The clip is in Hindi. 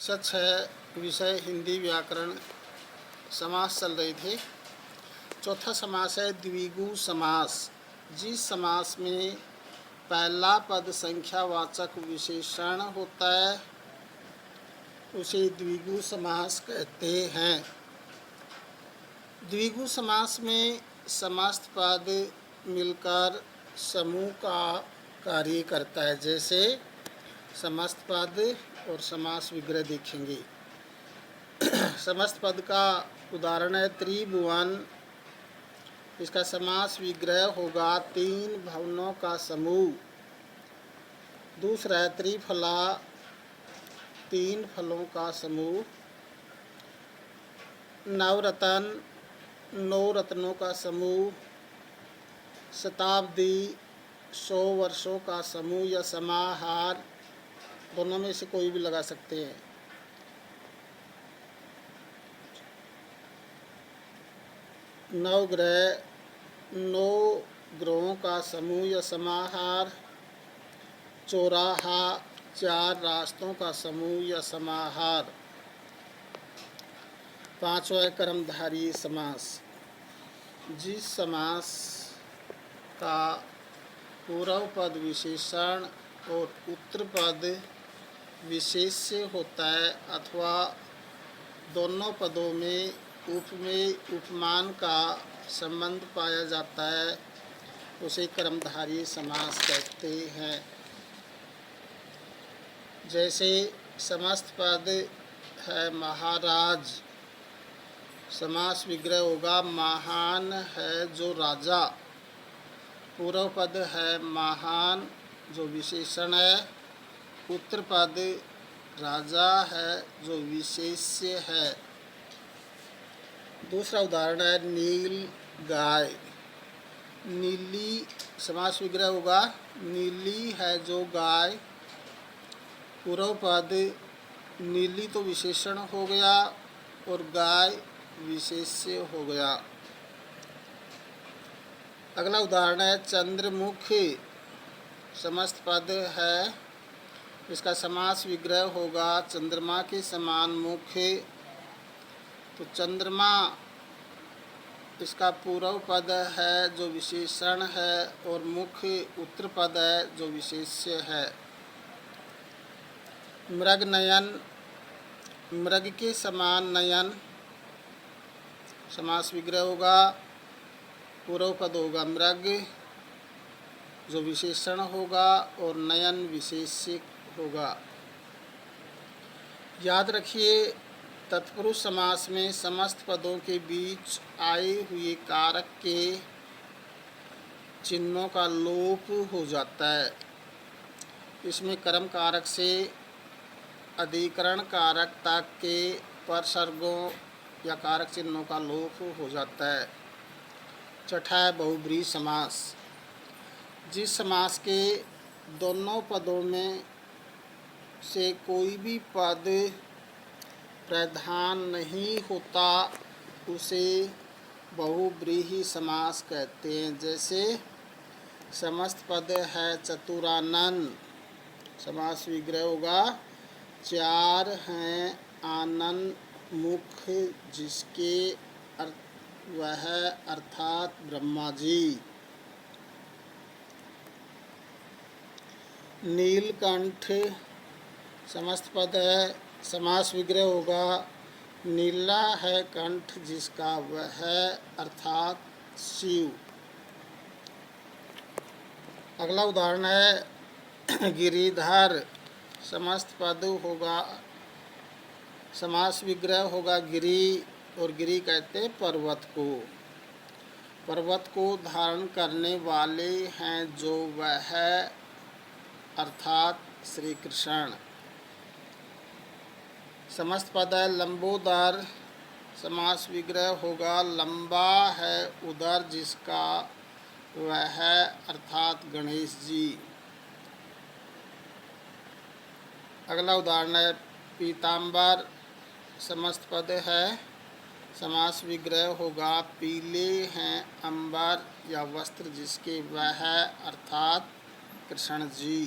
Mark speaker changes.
Speaker 1: सच है विषय हिंदी व्याकरण समास चल रही थी। चौथा समास है द्विगु समास। जिस समास में पहला पद संख्यावाचक विशेषण होता है उसे द्विगु समास कहते हैं। द्विगु समास में समस्त पद मिलकर समूह का कार्य करता है। जैसे समस्त पद और समास विग्रह देखेंगे। समस्त पद का उदाहरण है त्रिभुवन। इसका समास विग्रह होगा तीन भवनों का समूह। दूसरा है त्रिफला, तीन फलों का समूह। नवरत्न, नौ रत्नों का समूह। शताब्दी, 100 वर्षों का समूह या समाहार, दोनों में से कोई भी लगा सकते हैं। नवग्रह, 9 ग्रहों का समूह या समाहार। चौराहा, 4 रास्तों का समूह या समाहार। पांचवा कर्मधारय समास। जिस समास का पूर्व पद विशेषण और उत्तर पद विशेष्य होता है अथवा दोनों पदों में उपमेय उपमान का संबंध पाया जाता है उसे कर्मधारय समास कहते हैं। जैसे समस्त पद है महाराज, समास विग्रह होगा महान है जो राजा। पूर्व पद है महान जो विशेषण है। उत्तर पद राजा है जो विशेष्य है। दूसरा उदाहरण है नील गाय। नीली समास विग्रह होगा नीली है जो गाय। पूर्व पद नीली तो विशेषण हो गया और गाय विशेष्य हो गया। अगला उदाहरण है चंद्रमुखी। समस्त पद है, इसका समास विग्रह होगा चंद्रमा के समान मुख। तो चंद्रमा इसका पूर्व पद है जो विशेषण है और मुख उत्तर पद है जो विशेष्य है। मृग नयन, मृग के समान नयन, समास विग्रह होगा पूर्व पद होगा मृग जो विशेषण होगा और नयन विशेष्य होगा। याद रखिए तत्पुरुष समास में समस्त पदों के बीच आए हुए कारक के चिन्हों का लोप हो जाता है। इसमें कर्म कारक से अधिकरण कारक तक के परसर्गों या कारक चिन्हों का लोप हो जाता है। छठा है बहुब्रीहि समास। जिस समास के दोनों पदों में से कोई भी पद प्रधान नहीं होता उसे बहुब्रीहि समास कहते हैं। जैसे समस्त पद है चतुरानन, समास विग्रह होगा 4 हैं आनन मुख जिसके वह अर्थात ब्रह्मा जी। नीलकंठ समस्त पद है, समास विग्रह होगा नीला है कंठ जिसका वह अर्थात शिव। अगला उदाहरण है गिरिधर। समस्त पद होगा, समास विग्रह होगा गिरि और गिरि कहते पर्वत को। पर्वत को धारण करने वाले हैं जो वह अर्थात श्री कृष्ण। समस्त पद है लंबोदर, समास विग्रह होगा लंबा है उदर जिसका वह अर्थात गणेश जी। अगला उदाहरण है पीताम्बर। समस्त पद है, समास विग्रह होगा पीले हैं अंबर या वस्त्र जिसके वह अर्थात कृष्ण जी।